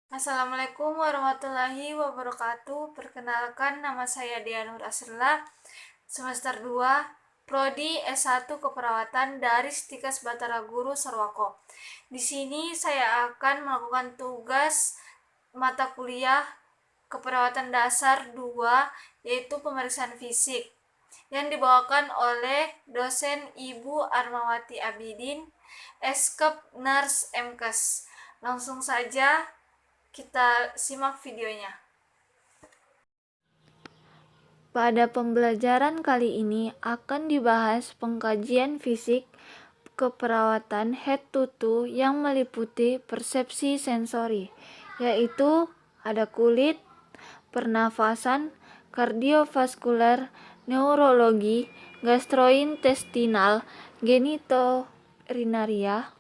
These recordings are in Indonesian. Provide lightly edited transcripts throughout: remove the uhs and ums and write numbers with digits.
Assalamualaikum warahmatullahi wabarakatuh. Perkenalkan, nama saya Dea Nur Asrila, semester 2, Prodi S1 Keperawatan dari Stikes Batara Guru Sarwako. Di sini saya akan melakukan tugas mata kuliah Keperawatan Dasar 2, yaitu pemeriksaan fisik, yang dibawakan oleh dosen Ibu Armawati Abidin, Eskep Nurse MKes. Langsung saja kita simak videonya. Pada pembelajaran kali ini akan dibahas pengkajian fisik keperawatan head to toe yang meliputi persepsi sensori, yaitu ada kulit, pernafasan, kardiovaskuler, neurologi, gastrointestinal, genitourinaria,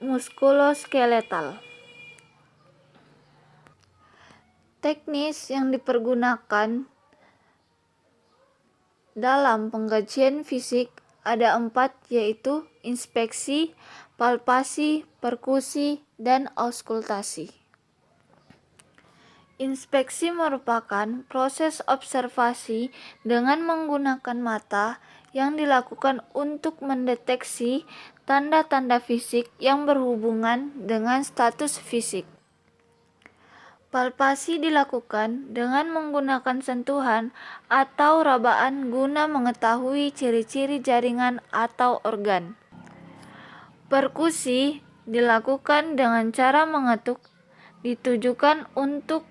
muskuloskeletal. Teknis yang dipergunakan dalam pengkajian fisik ada 4, yaitu inspeksi, palpasi, perkusi, dan auskultasi. Inspeksi merupakan proses observasi dengan menggunakan mata yang dilakukan untuk mendeteksi tanda-tanda fisik yang berhubungan dengan status fisik. Palpasi dilakukan dengan menggunakan sentuhan atau rabaan guna mengetahui ciri-ciri jaringan atau organ. Perkusi dilakukan dengan cara mengetuk, ditujukan untuk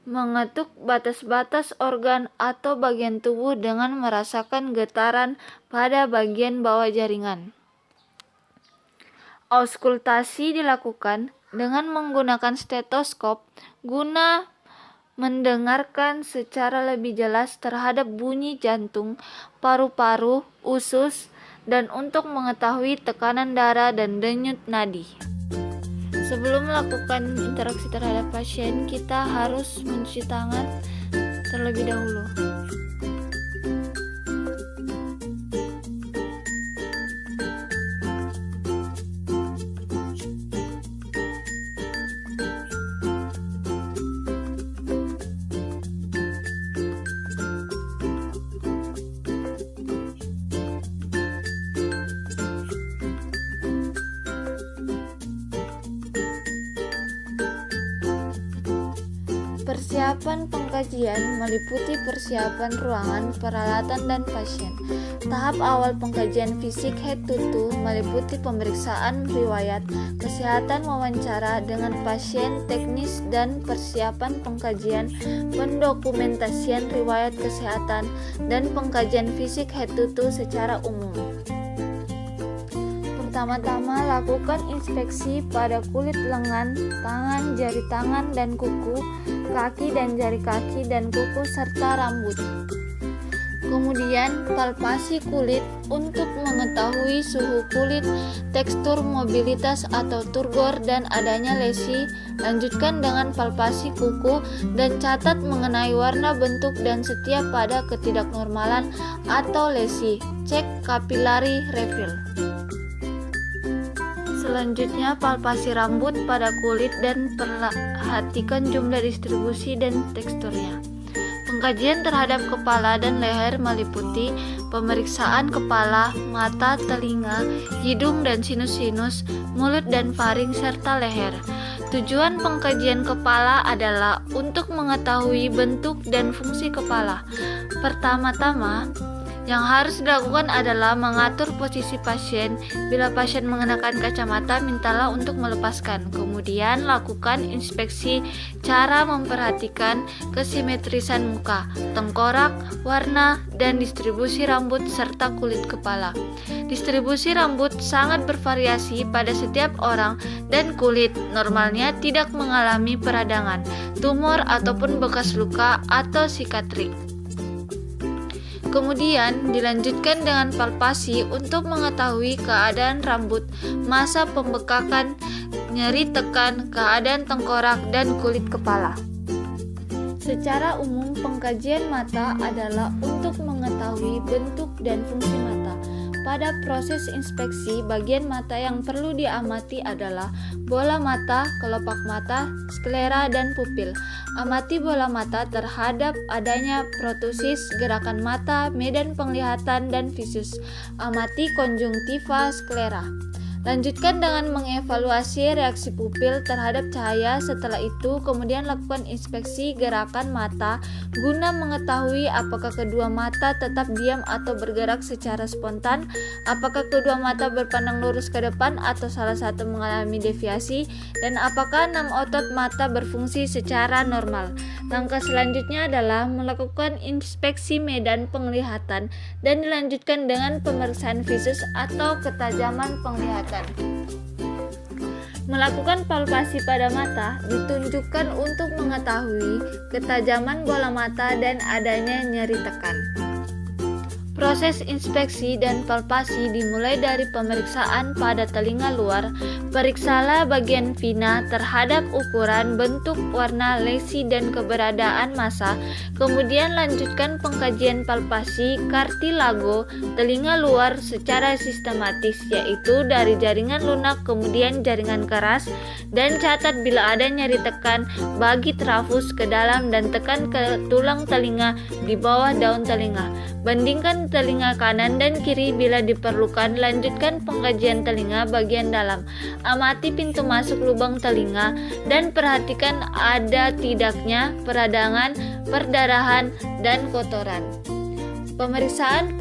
mengetuk batas-batas organ atau bagian tubuh dengan merasakan getaran pada bagian bawah jaringan. Auskultasi dilakukan dengan menggunakan stetoskop guna mendengarkan secara lebih jelas terhadap bunyi jantung, paru-paru, usus, dan untuk mengetahui tekanan darah dan denyut nadi. Sebelum melakukan interaksi terhadap pasien, kita harus mencuci tangan terlebih dahulu. Persiapan pengkajian meliputi persiapan ruangan, peralatan, dan pasien. Tahap awal pengkajian fisik head to toe meliputi pemeriksaan riwayat kesehatan, wawancara dengan pasien, teknis, dan persiapan pengkajian pendokumentasian riwayat kesehatan dan pengkajian fisik head to toe secara umum. Pertama-tama, lakukan inspeksi pada kulit lengan, tangan, jari tangan, dan kuku, kaki dan jari kaki dan kuku, serta rambut. Kemudian, palpasi kulit untuk mengetahui suhu kulit, tekstur, mobilitas atau turgor, dan adanya lesi. Lanjutkan dengan palpasi kuku dan catat mengenai warna, bentuk, dan setiap pada ketidaknormalan atau lesi. Cek kapilari refill. Selanjutnya, palpasi rambut pada kulit dan perhatikan jumlah distribusi dan teksturnya. Pengkajian terhadap kepala dan leher meliputi pemeriksaan kepala, mata, telinga, hidung dan sinus-sinus, mulut dan faring, serta leher. Tujuan pengkajian kepala adalah untuk mengetahui bentuk dan fungsi kepala. Pertama-tama, yang harus dilakukan adalah mengatur posisi pasien. Bila pasien mengenakan kacamata, mintalah untuk melepaskan. Kemudian lakukan inspeksi cara memperhatikan kesimetrisan muka, tengkorak, warna, dan distribusi rambut serta kulit kepala. Distribusi rambut sangat bervariasi pada setiap orang dan kulit normalnya tidak mengalami peradangan, tumor ataupun bekas luka atau sikatrik. Kemudian dilanjutkan dengan palpasi untuk mengetahui keadaan rambut, masa pembekakan, nyeri tekan, keadaan tengkorak, dan kulit kepala. Secara umum, pengkajian mata adalah untuk mengetahui bentuk dan fungsi mata. Pada proses inspeksi, bagian mata yang perlu diamati adalah bola mata, kelopak mata, sklera, dan pupil. Amati bola mata terhadap adanya protusis, gerakan mata, medan penglihatan, dan visus. Amati konjungtiva sklera. Lanjutkan dengan mengevaluasi reaksi pupil terhadap cahaya. Setelah itu, kemudian lakukan inspeksi gerakan mata guna mengetahui apakah kedua mata tetap diam atau bergerak secara spontan, apakah kedua mata berpandang lurus ke depan atau salah satu mengalami deviasi, dan apakah 6 otot mata berfungsi secara normal. Langkah selanjutnya adalah melakukan inspeksi medan penglihatan dan dilanjutkan dengan pemeriksaan visus atau ketajaman penglihatan. Melakukan palpasi pada mata ditunjukkan untuk mengetahui ketajaman bola mata dan adanya nyeri tekan. Proses inspeksi dan palpasi dimulai dari pemeriksaan pada telinga luar. Periksalah bagian vina terhadap ukuran, bentuk, warna, lesi, dan keberadaan massa. Kemudian lanjutkan pengkajian palpasi kartilago telinga luar secara sistematis, yaitu dari jaringan lunak kemudian jaringan keras, dan catat bila ada nyeri tekan bagi trafus ke dalam dan tekan ke tulang telinga di bawah daun telinga. Bandingkan telinga kanan dan kiri bila diperlukan. Lanjutkan pengkajian telinga bagian dalam. Amati pintu masuk lubang telinga dan perhatikan ada tidaknya peradangan, perdarahan, dan kotoran. Pemeriksaan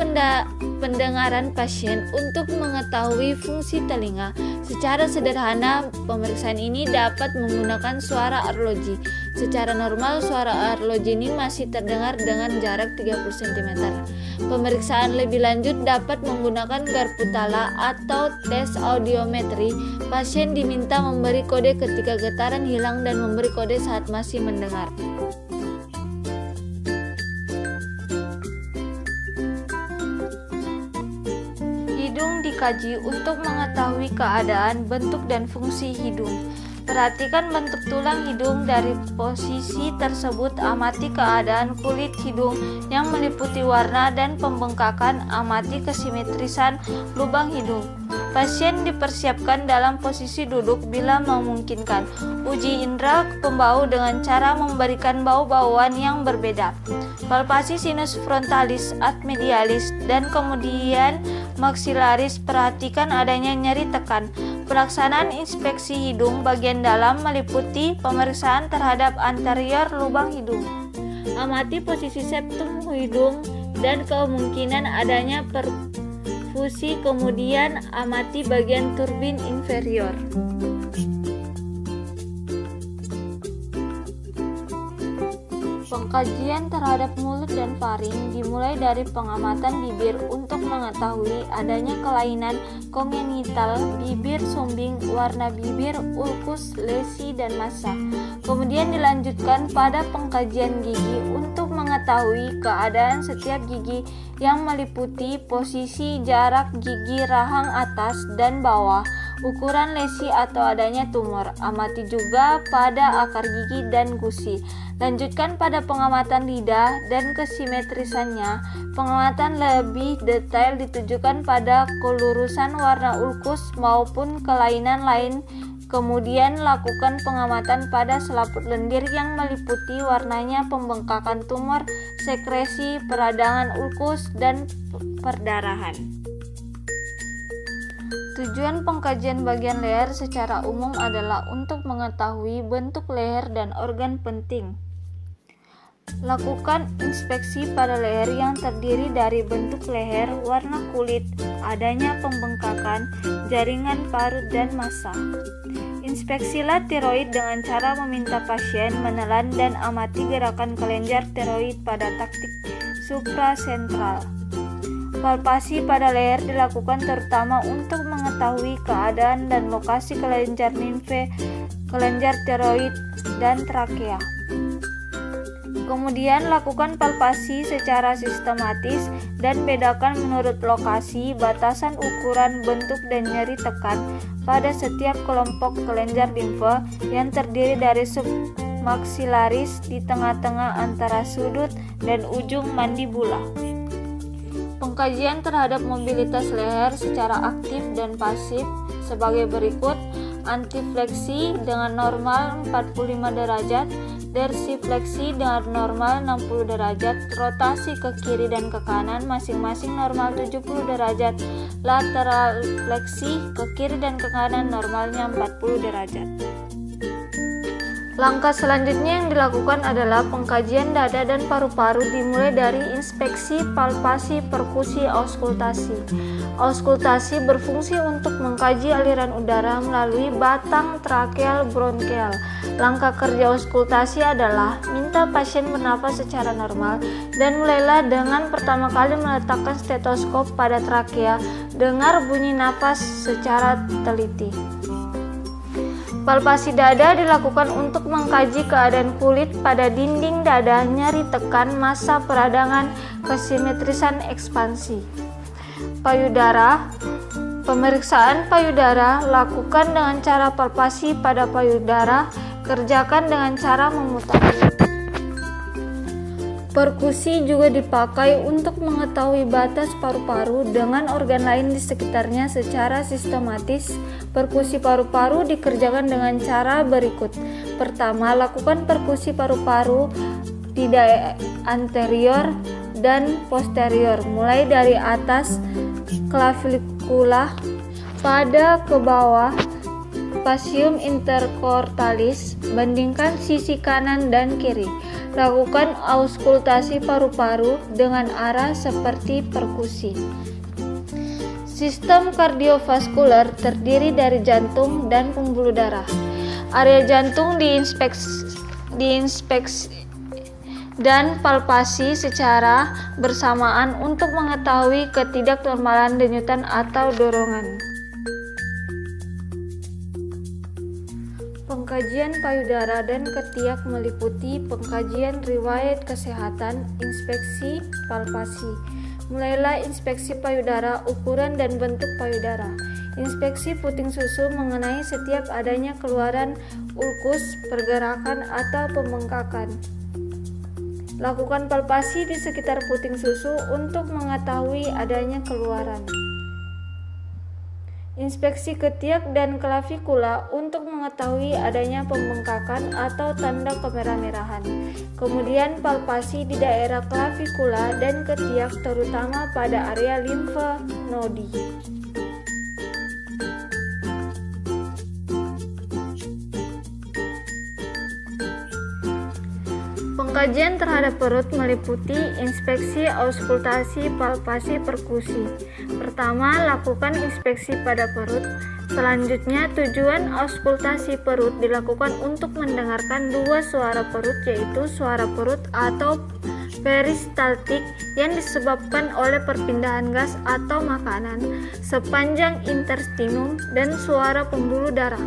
pendengaran pasien untuk mengetahui fungsi telinga. Secara sederhana, pemeriksaan ini dapat menggunakan suara arloji. Secara normal, suara arloji ini masih terdengar dengan jarak 30 cm. Pemeriksaan lebih lanjut dapat menggunakan Garputala atau tes audiometri. Pasien diminta memberi kode ketika getaran hilang dan memberi kode saat masih mendengar. Hidung dikaji untuk mengetahui keadaan, bentuk, dan fungsi hidung. Perhatikan bentuk tulang hidung dari posisi tersebut. Amati keadaan kulit hidung yang meliputi warna dan pembengkakan. Amati kesimetrisan lubang hidung. Pasien dipersiapkan dalam posisi duduk bila memungkinkan. Uji indera pembau dengan cara memberikan bau-bauan yang berbeda. Palpasi sinus frontalis, admedialis, dan kemudian maksilaris. Perhatikan adanya nyeri tekan. Pelaksanaan inspeksi hidung bagian dalam meliputi pemeriksaan terhadap anterior lubang hidung. Amati posisi septum hidung dan kemungkinan adanya perfusi, kemudian amati bagian turbin inferior. Pengkajian terhadap mulut dan faring dimulai dari pengamatan bibir untuk mengetahui adanya kelainan kongenital bibir sumbing, warna bibir, ulkus, lesi, dan massa. Kemudian dilanjutkan pada pengkajian gigi untuk mengetahui keadaan setiap gigi yang meliputi posisi jarak gigi rahang atas dan bawah, ukuran lesi atau adanya tumor. Amati juga pada akar gigi dan gusi. Lanjutkan pada pengamatan lidah dan kesimetrisannya. Pengamatan lebih detail ditujukan pada kelurusan warna ulkus maupun kelainan lain. Kemudian lakukan pengamatan pada selaput lendir yang meliputi warnanya, pembengkakan tumor, sekresi, peradangan ulkus, dan perdarahan. Tujuan pengkajian bagian leher secara umum adalah untuk mengetahui bentuk leher dan organ penting. Lakukan inspeksi pada leher yang terdiri dari bentuk leher, warna kulit, adanya pembengkakan, jaringan parut, dan massa. Inspeksilah tiroid dengan cara meminta pasien menelan dan amati gerakan kelenjar tiroid pada taktik suprasentral. Palpasi pada leher dilakukan terutama untuk mengetahui keadaan dan lokasi kelenjar nimfe, kelenjar tiroid, dan trakea. Kemudian lakukan palpasi secara sistematis dan bedakan menurut lokasi, batasan, ukuran, bentuk, dan nyeri tekan pada setiap kelompok kelenjar limfe yang terdiri dari submaksilaris di tengah-tengah antara sudut dan ujung mandibula. Pengkajian terhadap mobilitas leher secara aktif dan pasif sebagai berikut: antifleksi dengan normal 45 derajat, dorsifleksi dengan normal 60 derajat, rotasi ke kiri dan ke kanan masing-masing normal 70 derajat, lateral fleksi ke kiri dan ke kanan normalnya 40 derajat. Langkah selanjutnya yang dilakukan adalah pengkajian dada dan paru-paru dimulai dari inspeksi, palpasi, perkusi, auskultasi. Auskultasi berfungsi untuk mengkaji aliran udara melalui batang trakeal bronkial. Langkah kerja auskultasi adalah minta pasien bernafas secara normal dan mulailah dengan pertama kali meletakkan stetoskop pada trakea, dengar bunyi napas secara teliti. Palpasi dada dilakukan untuk mengkaji keadaan kulit pada dinding dada, nyeri tekan, massa peradangan, kesimetrisan ekspansi. Payudara. Pemeriksaan payudara lakukan dengan cara palpasi pada payudara, kerjakan dengan cara memutar. Perkusi juga dipakai untuk mengetahui batas paru-paru dengan organ lain di sekitarnya secara sistematis. Perkusi paru-paru dikerjakan dengan cara berikut. Pertama, lakukan perkusi paru-paru di daerah anterior dan posterior, mulai dari atas clavicular pada ke bawah fascium intercortalis, bandingkan sisi kanan dan kiri. Lakukan auskultasi paru-paru dengan arah seperti perkusi. Sistem kardiovaskuler terdiri dari jantung dan pembuluh darah. Area jantung diinspeksi dan palpasi secara bersamaan untuk mengetahui ketidaknormalan denyutan atau dorongan. Pengkajian payudara dan ketiak meliputi pengkajian riwayat kesehatan, inspeksi, palpasi. Mulailah inspeksi payudara, ukuran dan bentuk payudara. Inspeksi puting susu mengenai setiap adanya keluaran ulkus, pergerakan atau pembengkakan. Lakukan palpasi di sekitar puting susu untuk mengetahui adanya keluaran. Inspeksi ketiak dan klavikula untuk mengetahui adanya pembengkakan atau tanda kemerah-merahan. Kemudian palpasi di daerah klavikula dan ketiak terutama pada area limfa nodi. Pengkajian terhadap perut meliputi inspeksi, auskultasi, palpasi, perkusi. Pertama, lakukan inspeksi pada perut. Selanjutnya, tujuan auskultasi perut dilakukan untuk mendengarkan dua suara perut, yaitu suara perut atau peristaltik yang disebabkan oleh perpindahan gas atau makanan sepanjang interstinum dan suara pembuluh darah.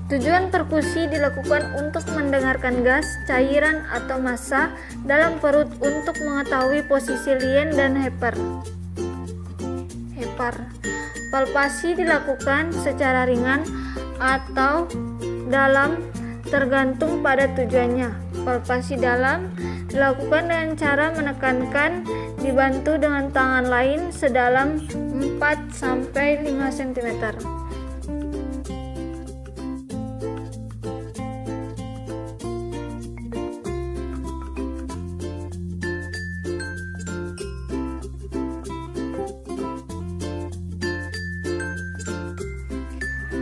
Tujuan perkusi dilakukan untuk mendengarkan gas, cairan, atau massa dalam perut untuk mengetahui posisi lien dan hepar. Palpasi dilakukan secara ringan atau dalam tergantung pada tujuannya. Palpasi dalam dilakukan dengan cara menekankan dibantu dengan tangan lain sedalam 4-5 cm.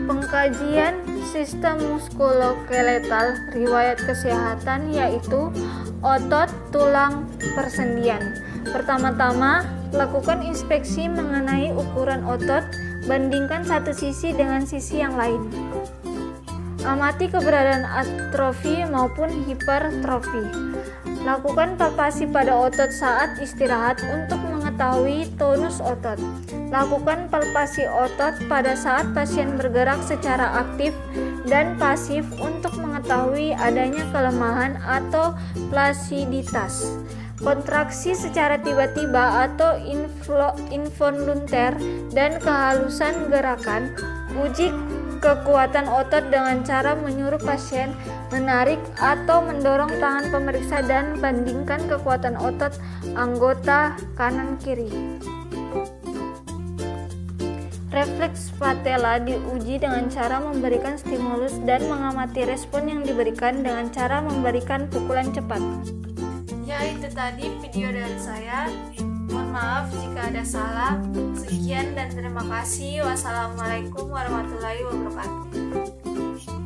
Pengkajian sistem muskuloskeletal riwayat kesehatan yaitu otot, tulang, persendian. Pertama-tama, lakukan inspeksi mengenai ukuran otot, bandingkan satu sisi dengan sisi yang lain. Amati keberadaan atrofi maupun hipertrofi. Lakukan palpasi pada otot saat istirahat untuk mengetahui tonus otot. Lakukan palpasi otot pada saat pasien bergerak secara aktif dan pasif untuk mengetahui adanya kelemahan atau flasiditas. Kontraksi secara tiba-tiba atau involunter dan kehalusan gerakan. Uji kekuatan otot dengan cara menyuruh pasien menarik atau mendorong tangan pemeriksa dan bandingkan kekuatan otot anggota kanan kiri. Refleks patella diuji dengan cara memberikan stimulus dan mengamati respon yang diberikan dengan cara memberikan pukulan cepat. Ya, itu tadi video dari saya. Mohon maaf jika ada salah. Sekian dan terima kasih. Wassalamualaikum warahmatullahi wabarakatuh.